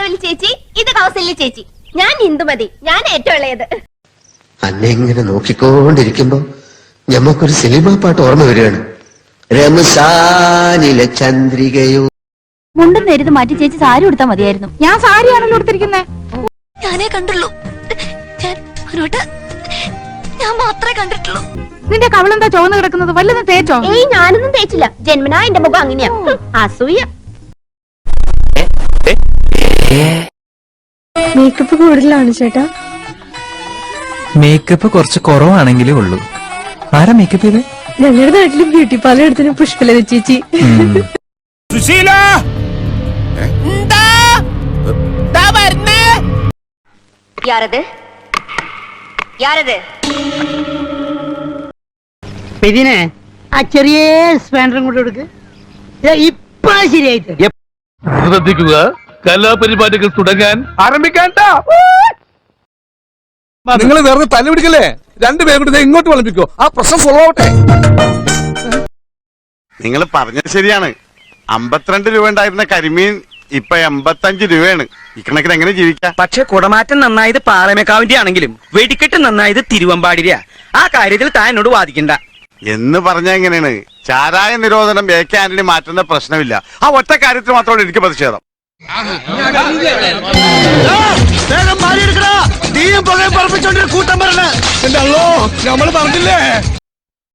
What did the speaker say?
അമൃതവല്ലി ചേച്ചി, ഇത് കൗസല്യ ചേച്ചി. ഞാൻ ഇന്ദുമതി, ഞാൻ ഏറ്റവും ഇളയത്. അന്നെ ഇങ്ങനെ നോക്കിക്കൊണ്ടിരിക്കുമ്പോ ഞമ്മക്കൊരു സിനിമാ പാട്ട് ഓർമ്മ വരികയാണ്. രമസാനിലെ ചന്ദ്രികയോ. മുണ്ടും നേരിത് മാറ്റി ചേച്ചി സാരി ഉടുത്താ മതിയായിരുന്നു. ഞാൻ സാരിയാണല്ലോ ഉടുത്തിരിക്കുന്നേ. ഞാനേ കണ്ടുള്ളൂ. ഞാൻ മാത്രമേ കണ്ടിട്ടുള്ളൂ. നിന്റെ കവളെന്താ ചുവന്ന് കിടക്കുന്നത്? വല്ലതും തേച്ചോ? ഏയ്, ഞാനൊന്നും തേച്ചില്ല. ജന്മനാ എന്റെ മുഖം അങ്ങനെയാ. അസൂയ. മേക്കപ്പ് കൂടുതലാണ് ചേട്ടാ. മേക്കപ്പ് കുറച്ച് കുറവാണെങ്കിലേ ഉള്ളൂ. ആരാ മേക്കപ്പ് ചെയ്ത്? ഞങ്ങളുടെ നാട്ടിലും ബ്യൂട്ടി പാർലർ എടുത്തിന് പുഷ്പലത ചേച്ചി. ഇതിനെ ആ ചെറിയ സ്പാൻഡറും കൂടെ കൊടുക്ക്. ഇപ്പൊ ശരിയായിട്ട് ശ്രദ്ധിക്കുക, കലാപരിപാടികൾ തുടങ്ങാൻ ആരംഭിക്കാൻ. നിങ്ങൾ വേറെ തല്ലു പിടിക്കല്ലേ? രണ്ടുപേരും കൂടി ഇങ്ങോട്ട് വിളമ്പിക്കോ. ആ പ്രശ്നം സോൾവ് ആവട്ടെ. നിങ്ങൾ പറഞ്ഞത് ശരിയാണ്. 52 രൂപ ഉണ്ടായിരുന്ന കരിമീൻ ഇപ്പൊ 85 രൂപയാണ്. ഇക്കണക്കിന് എങ്ങനെ ജീവിക്കാം? പക്ഷെ കുടമാറ്റം നന്നായത് പാറമേക്കാവിന്റെ ആണെങ്കിലും വെടിക്കെട്ട് നന്നായത് തിരുവമ്പാടിര. ആ കാര്യത്തിൽ താൻ എന്നോട് വാദിക്കണ്ട എന്ന് പറഞ്ഞാൽ എങ്ങനെയാണ്? ചാരായ നിരോധനം AK ആന്റണി മാറ്റുന്ന പ്രശ്നമില്ല. ആ ഒറ്റ കാര്യത്തിൽ മാത്രമാണ് എനിക്ക് പ്രതിഷേധം. കൂട്ടം പറഞ്ഞ എന്റെ അല്ലോ, നമ്മൾ പറഞ്ഞില്ലേ